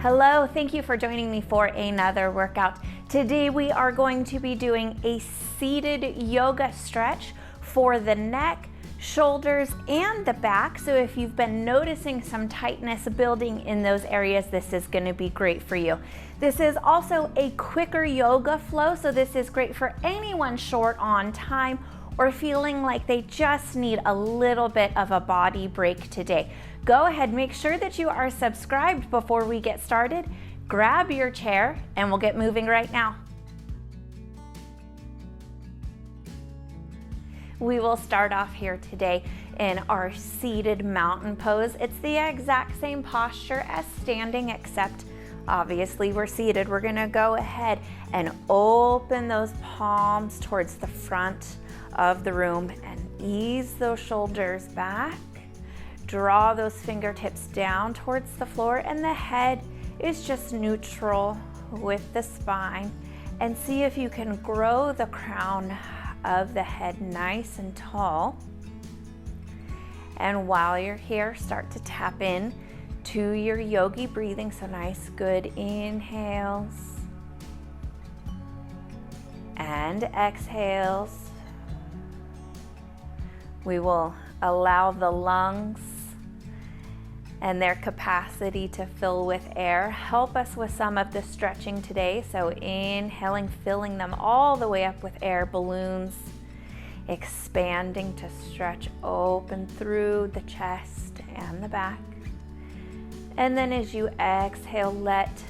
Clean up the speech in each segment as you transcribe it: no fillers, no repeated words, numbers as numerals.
Hello, thank you for joining me for another workout. Today we are going to be doing a seated yoga stretch for the neck, shoulders, and the back. So if you've been noticing some tightness building in those areas, this is going to be great for you. This is also a quicker yoga flow, so this is great for anyone short on time or feeling like they just need a little bit of a body break today. Go ahead, make sure that you are subscribed before we get started. Grab your chair and we'll get moving right now. We will start off here today in our seated mountain pose. It's the exact same posture as standing, except obviously we're seated. We're gonna go ahead and open those palms towards the front of the room and ease those shoulders back. Draw those fingertips down towards the floor, and the head is just neutral with the spine. And see if you can grow the crown of the head nice and tall. And while you're here, start to tap in to your yogi breathing. So nice, good inhales and exhales. We will allow the lungs and their capacity to fill with air help us with some of the stretching today. So inhaling, filling them all the way up with air balloons, expanding to stretch open through the chest and the back. And then as you exhale, let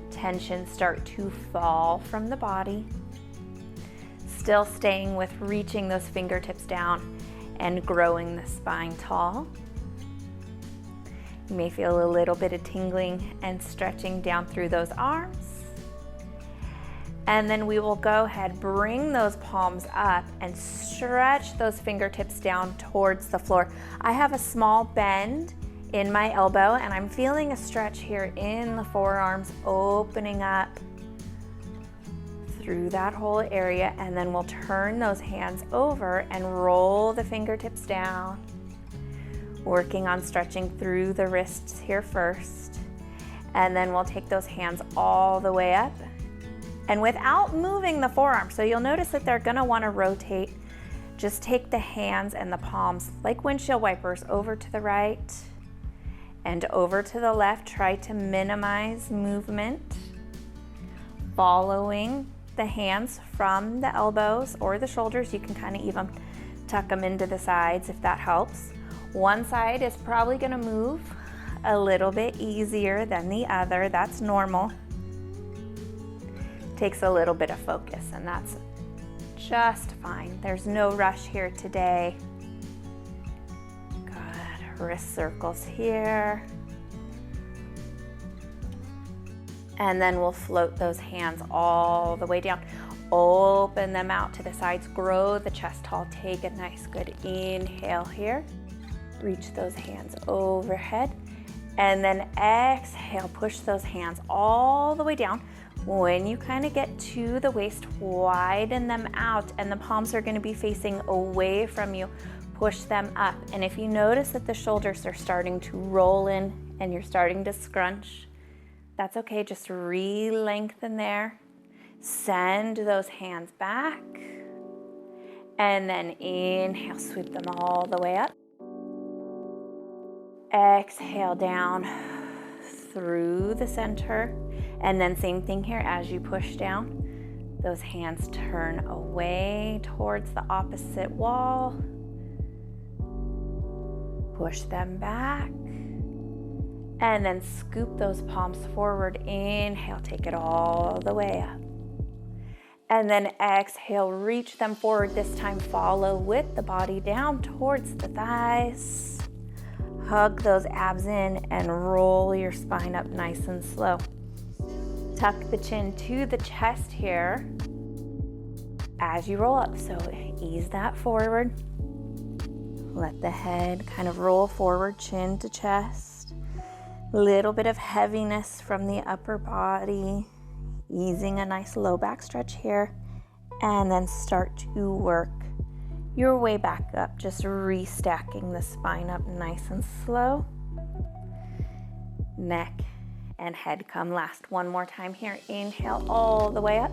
tension start to fall from the body. Still staying with reaching those fingertips down and growing the spine tall. You may feel a little bit of tingling and stretching down through those arms. And then we will go ahead, bring those palms up and stretch those fingertips down towards the floor. I have a small bend in my elbow and I'm feeling a stretch here in the forearms, opening up through that whole area. And then we'll turn those hands over and roll the fingertips down. Working on stretching through the wrists here first. And then we'll take those hands all the way up. And without moving the forearm, so you'll notice that they're gonna wanna rotate, just take the hands and the palms like windshield wipers over to the right and over to the left. Try to minimize movement. Following the hands from the elbows or the shoulders. You can kind of even tuck them into the sides if that helps. One side is probably gonna move a little bit easier than the other. That's normal. Takes a little bit of focus and that's just fine. There's no rush here today. Good, wrist circles here. And then we'll float those hands all the way down. Open them out to the sides, grow the chest tall. Take a nice good inhale here. Reach those hands overhead. And then exhale, push those hands all the way down. When you kind of get to the waist, widen them out and the palms are gonna be facing away from you. Push them up. And if you notice that the shoulders are starting to roll in and you're starting to scrunch, that's okay, just re-lengthen there. Send those hands back. And then inhale, sweep them all the way up. Exhale down through the center. And then same thing here as you push down. Those hands turn away towards the opposite wall. Push them back. And then scoop those palms forward. Inhale, take it all the way up. And then exhale, reach them forward. This time follow with the body down towards the thighs. Hug those abs in and roll your spine up nice and slow. Tuck the chin to the chest here as you roll up. So ease that forward. Let the head kind of roll forward, chin to chest. Little bit of heaviness from the upper body. Easing a nice low back stretch here. And then start to work your way back up, just restacking the spine up nice and slow. Neck and head come last. One more time here. Inhale all the way up.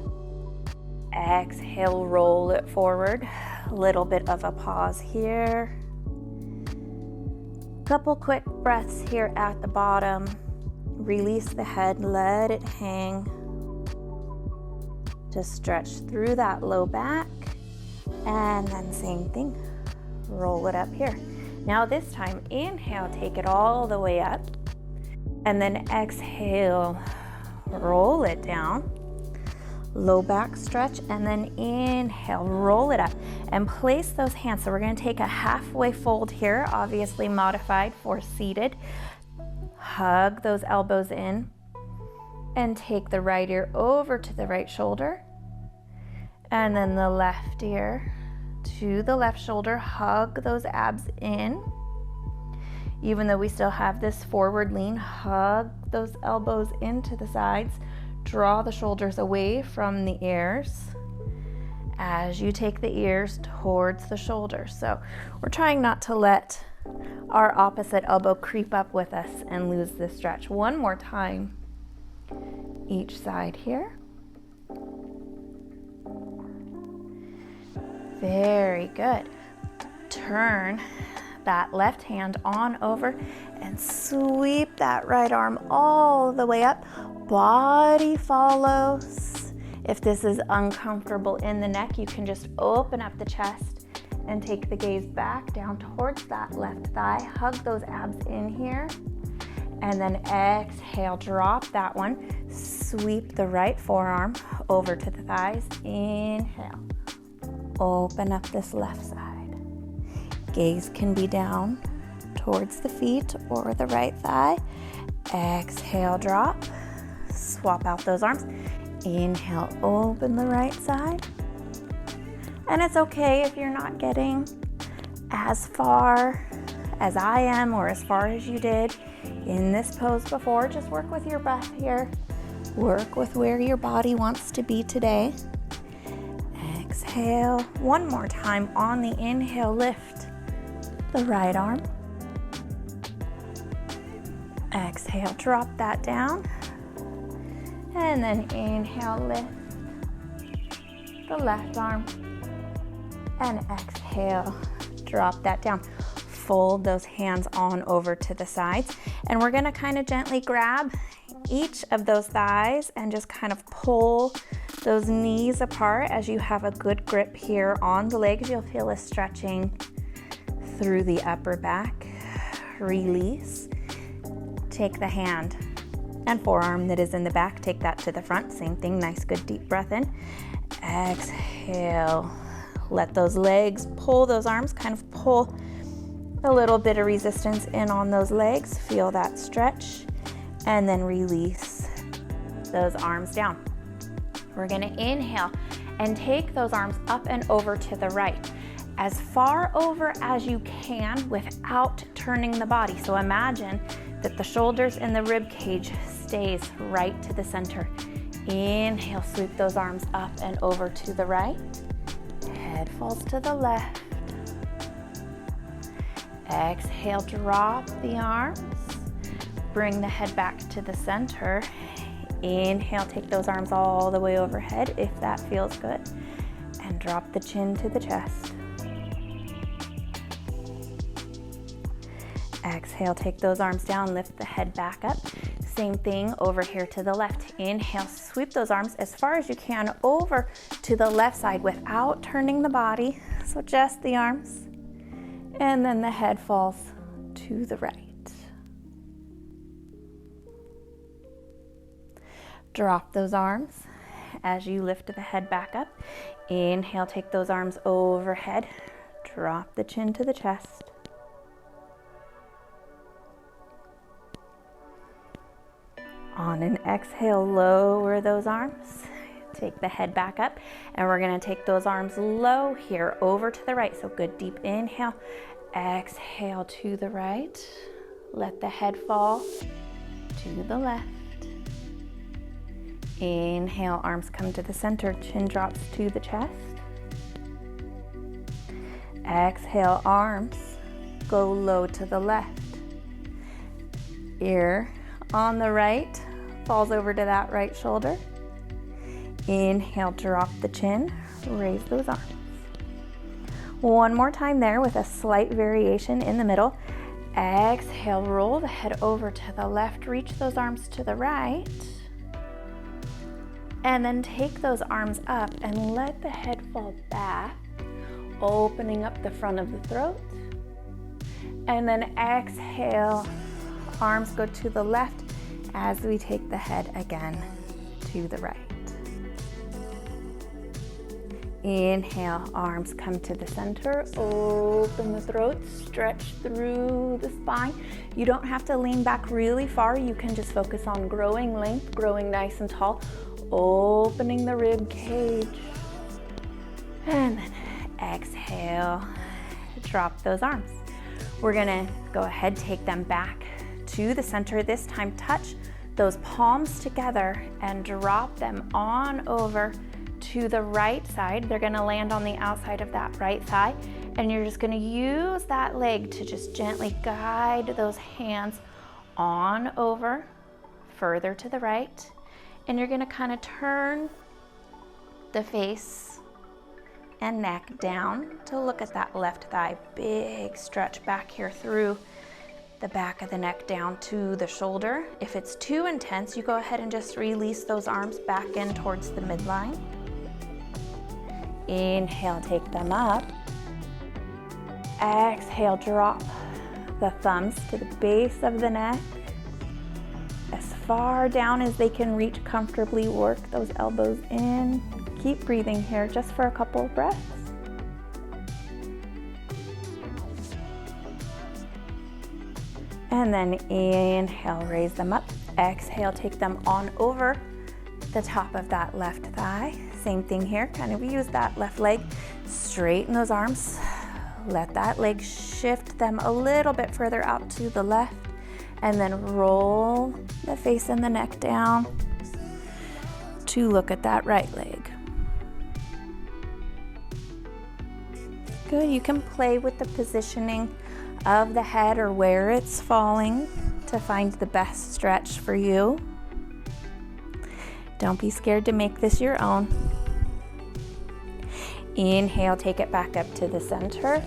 Exhale, roll it forward. A little bit of a pause here. Couple quick breaths here at the bottom. Release the head, let it hang. Just stretch through that low back. And then same thing, roll it up here. Now this time, inhale, take it all the way up. And then exhale, roll it down. Low back stretch, and then inhale, roll it up. And place those hands. So we're gonna take a halfway fold here, obviously modified for seated. Hug those elbows in. And take the right ear over to the right shoulder. And then the left ear to the left shoulder. Hug those abs in. Even though we still have this forward lean, hug those elbows into the sides. Draw the shoulders away from the ears as you take the ears towards the shoulders. So we're trying not to let our opposite elbow creep up with us and lose this stretch. One more time, each side here. Very good. Turn that left hand on over and sweep that right arm all the way up. Body follows. If this is uncomfortable in the neck, you can just open up the chest and take the gaze back down towards that left thigh. Hug those abs in here. And then exhale, drop that one. Sweep the right forearm over to the thighs. Inhale. Open up this left side. Gaze can be down towards the feet or the right thigh. Exhale, drop. Swap out those arms. Inhale, open the right side. And it's okay if you're not getting as far as I am or as far as you did in this pose before. Just work with your breath here. Work with where your body wants to be today. Exhale. One more time on the inhale, lift the right arm. Exhale, drop that down. And then inhale, lift the left arm. And exhale, drop that down. Fold those hands on over to the sides. And we're gonna kind of gently grab each of those thighs and just kind of pull those knees apart as you have a good grip here on the legs. You'll feel a stretching through the upper back. Release. Take the hand and forearm that is in the back, take that to the front. Same thing, nice good deep breath in. Exhale. Let those legs pull, those arms kind of pull a little bit of resistance in on those legs. Feel that stretch. And then release those arms down. We're gonna inhale and take those arms up and over to the right. As far over as you can without turning the body. So imagine that the shoulders and the rib cage stays right to the center. Inhale, sweep those arms up and over to the right. Head falls to the left. Exhale, drop the arms. Bring the head back to the center. Inhale, take those arms all the way overhead if that feels good. And drop the chin to the chest. Exhale, take those arms down, lift the head back up. Same thing over here to the left. Inhale, sweep those arms as far as you can over to the left side without turning the body. So just the arms. And then the head falls to the right. Drop those arms as you lift the head back up. Inhale, take those arms overhead. Drop the chin to the chest. On an exhale, lower those arms. Take the head back up, and we're gonna take those arms low here over to the right. So good deep inhale, exhale to the right. Let the head fall to the left. Inhale, arms come to the center, chin drops to the chest. Exhale, arms go low to the left. Ear on the right, falls over to that right shoulder. Inhale, drop the chin, raise those arms. One more time there with a slight variation in the middle. Exhale, roll the head over to the left, reach those arms to the right. And then take those arms up and let the head fall back, opening up the front of the throat. And then exhale, arms go to the left as we take the head again to the right. Inhale, arms come to the center, open the throat, stretch through the spine. You don't have to lean back really far. You can just focus on growing length, growing nice and tall, opening the rib cage. And then exhale, drop those arms. We're gonna go ahead, take them back to the center. This time, touch those palms together and drop them on over to the right side. They're gonna land on the outside of that right thigh, and you're just gonna use that leg to just gently guide those hands on over further to the right. And you're gonna kind of turn the face and neck down to look at that left thigh. Big stretch back here through the back of the neck down to the shoulder. If it's too intense, you go ahead and just release those arms back in towards the midline. Inhale, take them up. Exhale, drop the thumbs to the base of the neck. As far down as they can reach comfortably, work those elbows in. Keep breathing here just for a couple of breaths. And then inhale, raise them up. Exhale, take them on over the top of that left thigh. Same thing here, kind of use that left leg, straighten those arms. Let that leg shift them a little bit further out to the left, and then roll the face and the neck down to look at that right leg. Good, you can play with the positioning of the head or where it's falling to find the best stretch for you. Don't be scared to make this your own. Inhale, take it back up to the center.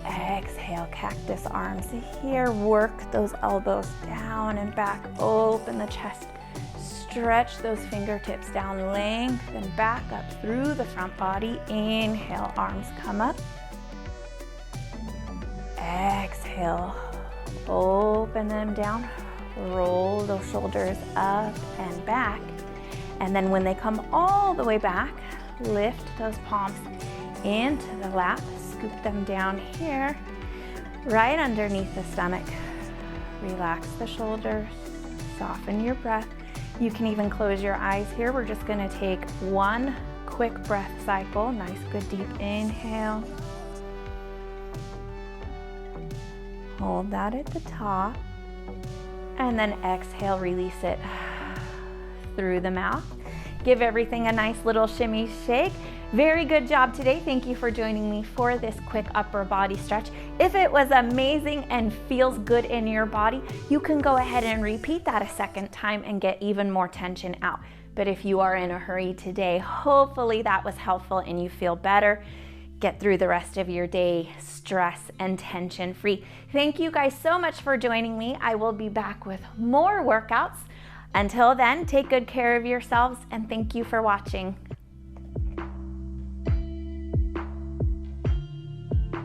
Exhale, cactus arms here. Work those elbows down and back. Open the chest. Stretch those fingertips down, lengthen back up through the front body. Inhale, arms come up. Exhale, open them down. Roll those shoulders up and back. And then when they come all the way back, lift those palms into the lap, scoop them down here, right underneath the stomach. Relax the shoulders, soften your breath. You can even close your eyes here. We're just gonna take one quick breath cycle. Nice, good deep inhale. Hold that at the top. And then exhale, release it through the mouth. Give everything a nice little shimmy shake. Very good job today. Thank you for joining me for this quick upper body stretch. If it was amazing and feels good in your body, you can go ahead and repeat that a second time and get even more tension out. But if you are in a hurry today, hopefully that was helpful and you feel better. Get through the rest of your day stress and tension free. Thank you guys so much for joining me. I will be back with more workouts. Until then, take good care of yourselves and thank you for watching.